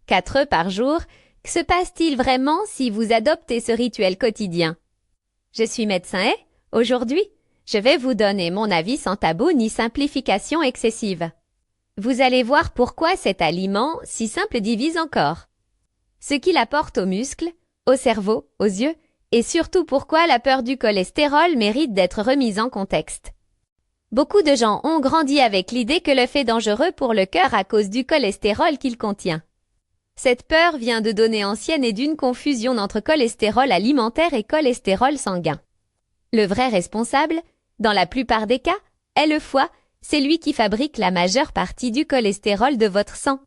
4 œufs par jour. Que se passe-t-il vraiment si vous adoptez ce rituel quotidien? Je suis médecin et, aujourd'hui, je vais vous donner mon avis sans tabou ni simplification excessive. Vous allez voir pourquoi cet aliment, si simple, divise encore. Ce qu'il apporte aux muscles, au cerveau, aux yeux, et surtout pourquoi la peur du cholestérol mérite d'être remise en contexte. Beaucoup de gens ont grandi avec l'idée que l'œuf est dangereux pour le cœur à cause du cholestérol qu'il contient. Cette peur vient de données anciennes et d'une confusion entre cholestérol alimentaire et cholestérol sanguin. Le vrai responsable, dans la plupart des cas, est le foie, c'est lui qui fabrique la majeure partie du cholestérol de votre sang.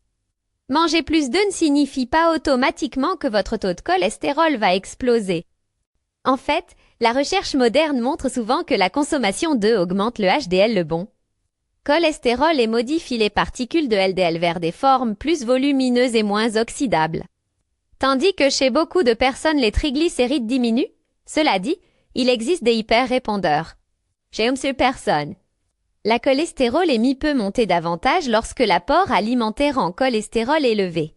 Manger plus d'œufs ne signifie pas automatiquement que votre taux de cholestérol va exploser. En fait, la recherche moderne montre souvent que la consommation d'œufs augmente le HDL le bon cholestérol et modifie les particules de LDL vers des formes plus volumineuses et moins oxydables. Tandis que chez beaucoup de personnes les triglycérides diminuent, cela dit, il existe des hyperrépondeurs. Chez une seule personne. La cholestérolémie peut monter davantage lorsque l'apport alimentaire en cholestérol est élevé.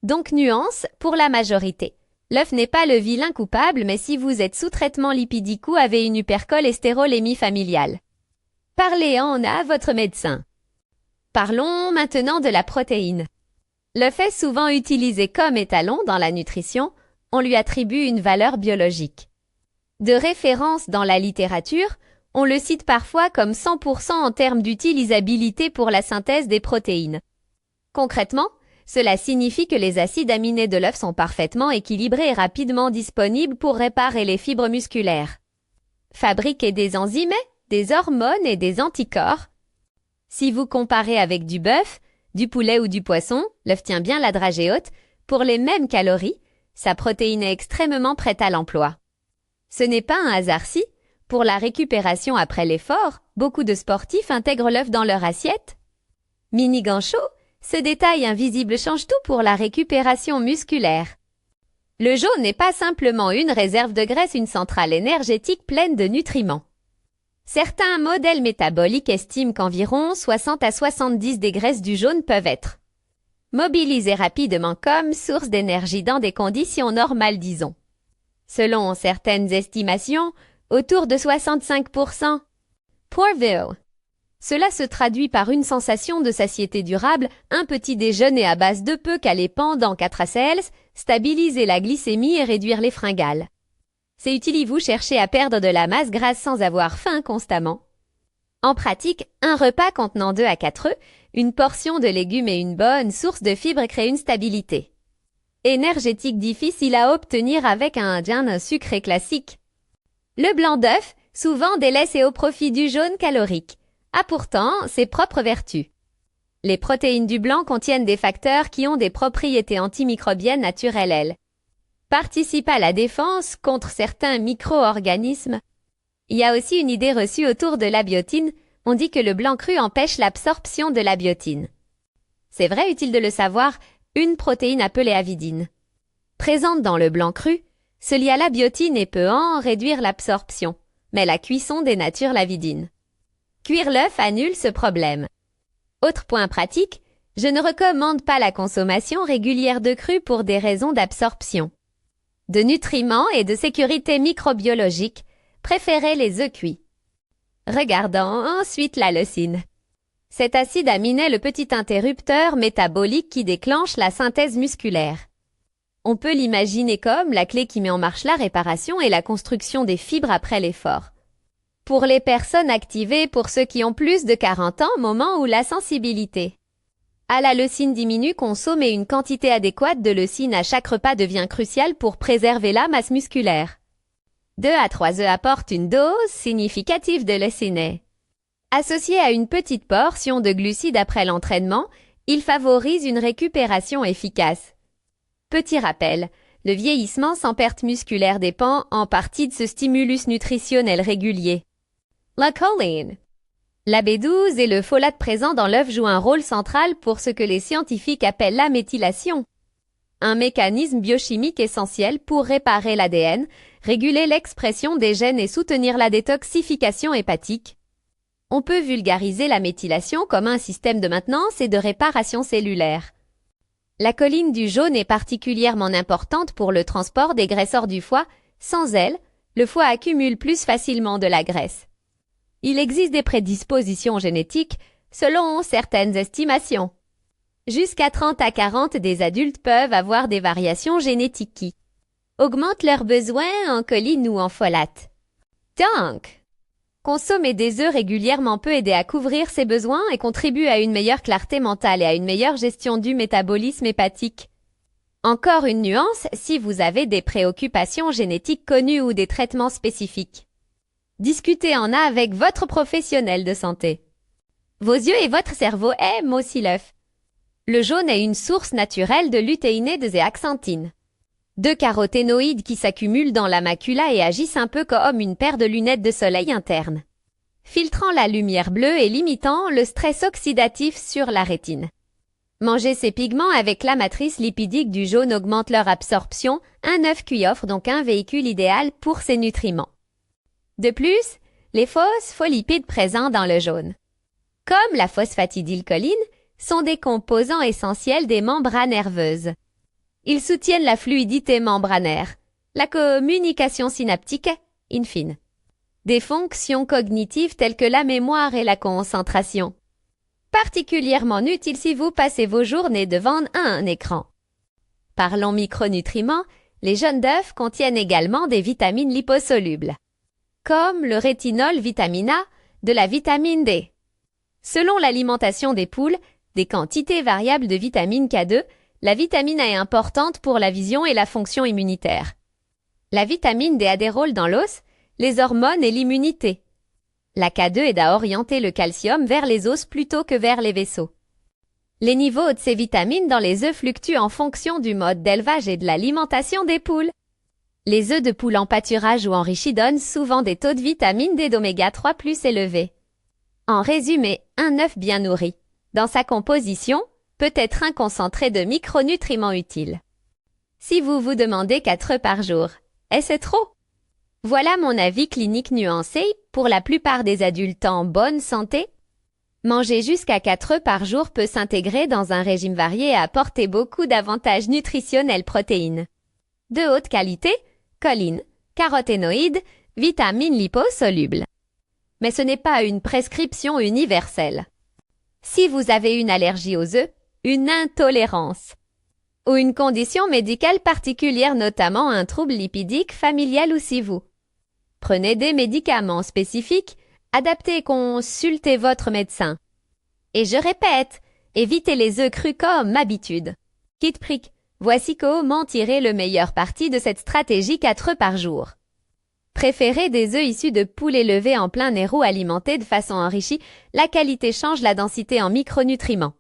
Donc nuance, pour la majorité. L'œuf n'est pas le vilain coupable, mais si vous êtes sous traitement lipidique ou avez une hypercholestérolémie familiale. Parlez-en à votre médecin. Parlons maintenant de la protéine. L'œuf est souvent utilisé comme étalon dans la nutrition, on lui attribue une valeur biologique. De référence dans la littérature, on le cite parfois comme 100% en termes d'utilisabilité pour la synthèse des protéines. Concrètement, cela signifie que les acides aminés de l'œuf sont parfaitement équilibrés et rapidement disponibles pour réparer les fibres musculaires. Fabriquer des enzymes, des hormones et des anticorps. Si vous comparez avec du bœuf, du poulet ou du poisson, l'œuf tient bien la dragée haute, pour les mêmes calories, sa protéine est extrêmement prête à l'emploi. Ce n'est pas un hasard si, pour la récupération après l'effort, beaucoup de sportifs intègrent l'œuf dans leur assiette. Mini ganchot, ce détail invisible change tout pour la récupération musculaire. Le jaune n'est pas simplement une réserve de graisse, une centrale énergétique pleine de nutriments. Certains modèles métaboliques estiment qu'environ 60 à 70 des graisses du jaune peuvent être mobilisées rapidement comme source d'énergie dans des conditions normales, disons. Selon certaines estimations, autour de 65%. Pourvu. Cela se traduit par une sensation de satiété durable, un petit déjeuner à base de peu calé pendant 4 à 16, stabiliser la glycémie et réduire les fringales. C'est utile vous cherchez à perdre de la masse grasse sans avoir faim constamment. En pratique, un repas contenant 2 à 4 œufs, une portion de légumes et une bonne source de fibres crée une stabilité énergétique difficile à obtenir avec un sucré classique. Le blanc d'œuf, souvent délaissé au profit du jaune calorique, a pourtant ses propres vertus. Les protéines du blanc contiennent des facteurs qui ont des propriétés antimicrobiennes naturelles, elles. Participent à la défense contre certains micro-organismes. Il y a aussi une idée reçue autour de la biotine, on dit que le blanc cru empêche l'absorption de la biotine. C'est vrai, utile de le savoir, une protéine appelée avidine. Présente dans le blanc cru, se lie à la biotine et peut en réduire l'absorption, mais la cuisson dénature l'avidine. Cuire l'œuf annule ce problème. Autre point pratique, je ne recommande pas la consommation régulière de cru pour des raisons d'absorption, de nutriments et de sécurité microbiologique, préférez les œufs cuits. Regardons ensuite la leucine. Cet acide aminé est le petit interrupteur métabolique qui déclenche la synthèse musculaire. On peut l'imaginer comme la clé qui met en marche la réparation et la construction des fibres après l'effort. Pour les personnes activées, pour ceux qui ont plus de 40 ans, moment où la sensibilité à la leucine diminue, consommer une quantité adéquate de leucine à chaque repas devient crucial pour préserver la masse musculaire. 2 à 3 œufs apportent une dose significative de leucine. Associé à une petite portion de glucides après l'entraînement, il favorise une récupération efficace. Petit rappel, le vieillissement sans perte musculaire dépend en partie de ce stimulus nutritionnel régulier. La choline. La B12 et le folate présent dans l'œuf jouent un rôle central pour ce que les scientifiques appellent la méthylation. Un mécanisme biochimique essentiel pour réparer l'ADN, réguler l'expression des gènes et soutenir la détoxification hépatique. On peut vulgariser la méthylation comme un système de maintenance et de réparation cellulaire. La choline du jaune est particulièrement importante pour le transport des graisses hors du foie. Sans elle, le foie accumule plus facilement de la graisse. Il existe des prédispositions génétiques selon certaines estimations. Jusqu'à 30 à 40 des adultes peuvent avoir des variations génétiques qui augmentent leurs besoins en choline ou en folate. Donc, consommer des œufs régulièrement peut aider à couvrir ces besoins et contribue à une meilleure clarté mentale et à une meilleure gestion du métabolisme hépatique. Encore une nuance si vous avez des préoccupations génétiques connues ou des traitements spécifiques. Discutez en a avec votre professionnel de santé. Vos yeux et votre cerveau aiment aussi l'œuf. Le jaune est une source naturelle de lutéinés de zéaxanthine. Deux caroténoïdes qui s'accumulent dans la macula et agissent un peu comme une paire de lunettes de soleil interne, filtrant la lumière bleue et limitant le stress oxydatif sur la rétine. Manger ces pigments avec la matrice lipidique du jaune augmente leur absorption. Un œuf cuit offre donc un véhicule idéal pour ces nutriments. De plus, les phospholipides présents dans le jaune, comme la phosphatidylcholine, sont des composants essentiels des membranes nerveuses. Ils soutiennent la fluidité membranaire, la communication synaptique, in fine, des fonctions cognitives telles que la mémoire et la concentration. Particulièrement utile si vous passez vos journées devant un écran. Parlons micronutriments, les jaunes d'œufs contiennent également des vitamines liposolubles, comme le rétinol vitamine A, de la vitamine D. Selon l'alimentation des poules, des quantités variables de vitamine K2, la vitamine A est importante pour la vision et la fonction immunitaire. La vitamine D a des rôles dans l'os, les hormones et l'immunité. La K2 aide à orienter le calcium vers les os plutôt que vers les vaisseaux. Les niveaux de ces vitamines dans les œufs fluctuent en fonction du mode d'élevage et de l'alimentation des poules. Les œufs de poule en pâturage ou enrichis donnent souvent des taux de vitamine D d'oméga 3 plus élevés. En résumé, un œuf bien nourri, dans sa composition, peut être un concentré de micronutriments utiles. Si vous vous demandez 4 œufs par jour, est-ce trop? Voilà mon avis clinique nuancé pour la plupart des adultes en bonne santé. Manger jusqu'à 4 œufs par jour peut s'intégrer dans un régime varié et apporter beaucoup d'avantages nutritionnels protéines. De haute qualité, choline, caroténoïdes, vitamines liposolubles. Mais ce n'est pas une prescription universelle. Si vous avez une allergie aux œufs, une intolérance, ou une condition médicale particulière, notamment un trouble lipidique familial ou si vous prenez des médicaments spécifiques, adaptez et consultez votre médecin. Et je répète, évitez les œufs crus comme habitude. Kit prick, voici comment tirer le meilleur parti de cette stratégie 4 œufs par jour. Préférez des œufs issus de poules élevées en plein air ou alimentés de façon enrichie, la qualité change la densité en micronutriments.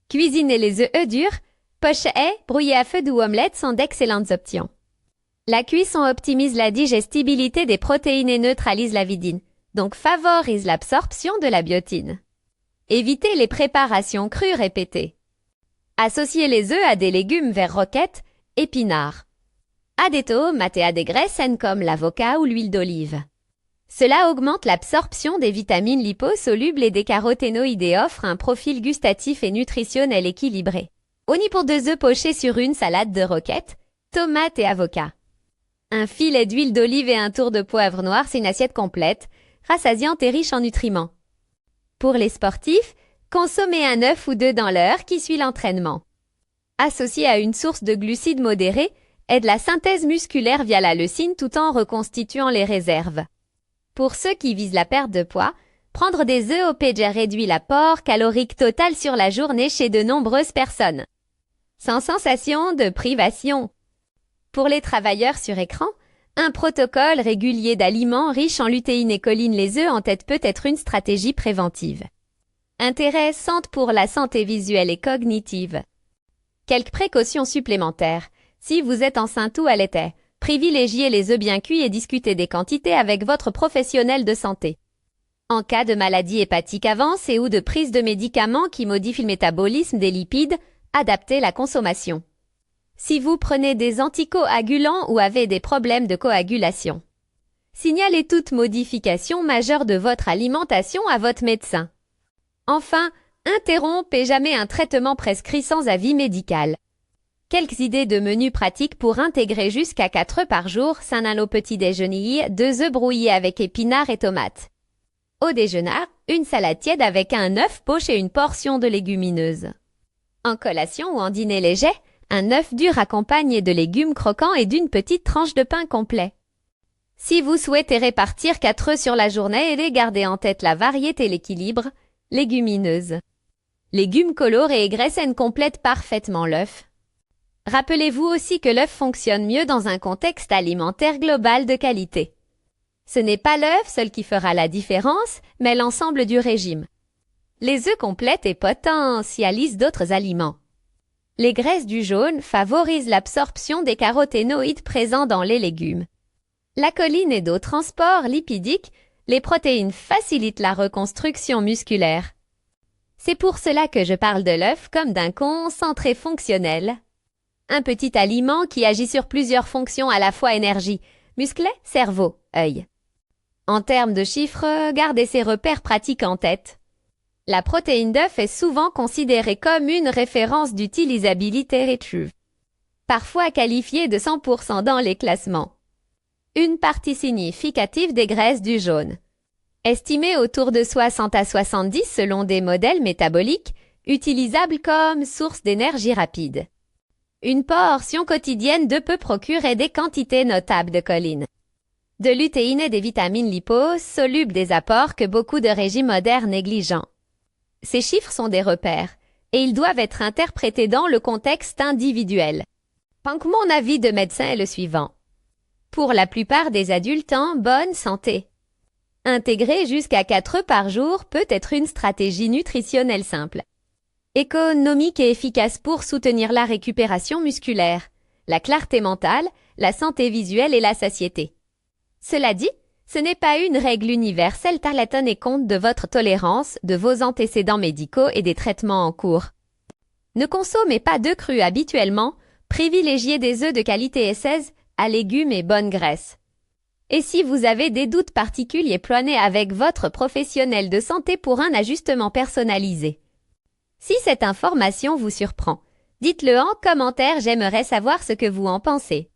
Cuisinez les œufs durs, pochés, brouillés à feu doux ou omelettes sont d'excellentes options. La cuisson optimise la digestibilité des protéines et neutralise l'avidine, donc favorise l'absorption de la biotine. Évitez les préparations crues répétées. Associez les œufs à des légumes verts roquettes, épinards, à des tomates et à des graisses saines comme l'avocat ou l'huile d'olive. Cela augmente l'absorption des vitamines liposolubles et des caroténoïdes et offre un profil gustatif et nutritionnel équilibré. On y pour 2 œufs pochés sur une salade de roquettes, tomates et avocat. Un filet d'huile d'olive et un tour de poivre noir, c'est une assiette complète, rassasiante et riche en nutriments. Pour les sportifs, consommez un œuf ou 2 dans l'heure qui suit l'entraînement. Associé à une source de glucides modérés, aide la synthèse musculaire via la leucine tout en reconstituant les réserves. Pour ceux qui visent la perte de poids, prendre des œufs au PG réduit l'apport calorique total sur la journée chez de nombreuses personnes, sans sensation de privation. Pour les travailleurs sur écran, un protocole régulier d'aliments riches en lutéine et choline les œufs en tête peut être une stratégie préventive. Intéressante pour la santé visuelle et cognitive. Quelques précautions supplémentaires. Si vous êtes enceinte ou allaitez, privilégiez les œufs bien cuits et discutez des quantités avec votre professionnel de santé. En cas de maladie hépatique avancée ou de prise de médicaments qui modifient le métabolisme des lipides, adaptez la consommation. Si vous prenez des anticoagulants ou avez des problèmes de coagulation, signalez toute modification majeure de votre alimentation à votre médecin. Enfin, interrompez jamais un traitement prescrit sans avis médical. Quelques idées de menus pratiques pour intégrer jusqu'à 4 œufs par jour, sein au petit déjeuner, 2 œufs brouillés avec épinards et tomates. Au déjeuner, une salade tiède avec un œuf poché et une portion de légumineuses. En collation ou en dîner léger, un œuf dur accompagné de légumes croquants et d'une petite tranche de pain complet. Si vous souhaitez répartir 4 œufs sur la journée et garder en tête la variété et l'équilibre, légumineuses. Légumes colorés et graissènes complètent parfaitement l'œuf. Rappelez-vous aussi que l'œuf fonctionne mieux dans un contexte alimentaire global de qualité. Ce n'est pas l'œuf seul qui fera la différence, mais l'ensemble du régime. Les œufs complètent et potentialisent d'autres aliments. Les graisses du jaune favorisent l'absorption des caroténoïdes présents dans les légumes. La choline et d'autres transports lipidiques, les protéines facilitent la reconstruction musculaire. C'est pour cela que je parle de l'œuf comme d'un concentré fonctionnel. Un petit aliment qui agit sur plusieurs fonctions à la fois énergie, muscles, cerveau, œil. En termes de chiffres, gardez ces repères pratiques en tête. La protéine d'œuf est souvent considérée comme une référence d'utilisabilité retrue, parfois qualifiée de 100% dans les classements. Une partie significative des graisses du jaune, estimée autour de 60 à 70 selon des modèles métaboliques, utilisables comme source d'énergie rapide. Une portion quotidienne de peut procurer des quantités notables de choline, de lutéine et des vitamines liposes solubles, des apports que beaucoup de régimes modernes négligent. Ces chiffres sont des repères, et ils doivent être interprétés dans le contexte individuel. Donc mon avis de médecin est le suivant. Pour la plupart des adultes en bonne santé, intégrer jusqu'à 4 œufs par jour peut être une stratégie nutritionnelle simple, économique et efficace pour soutenir la récupération musculaire, la clarté mentale, la santé visuelle et la satiété. Cela dit, ce n'est pas une règle universelle car elle tenait compte de votre tolérance, de vos antécédents médicaux et des traitements en cours. Ne consommez pas d'œufs crus habituellement, privilégiez des œufs de qualité SS à légumes et bonne graisse. Et si vous avez des doutes particuliers, prenez avec votre professionnel de santé pour un ajustement personnalisé. Si cette information vous surprend, dites-le en commentaire, j'aimerais savoir ce que vous en pensez.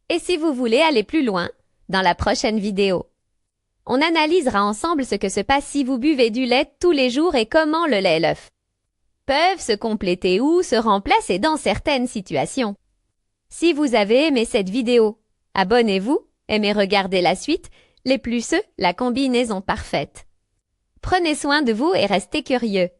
Et si vous voulez aller plus loin, dans la prochaine vidéo, on analysera ensemble ce que se passe si vous buvez du lait tous les jours et comment le lait et l'œuf peuvent se compléter ou se remplacer dans certaines situations. Si vous avez aimé cette vidéo, abonnez-vous, aimez regarder la suite, les plus la combinaison parfaite. Prenez soin de vous et restez curieux.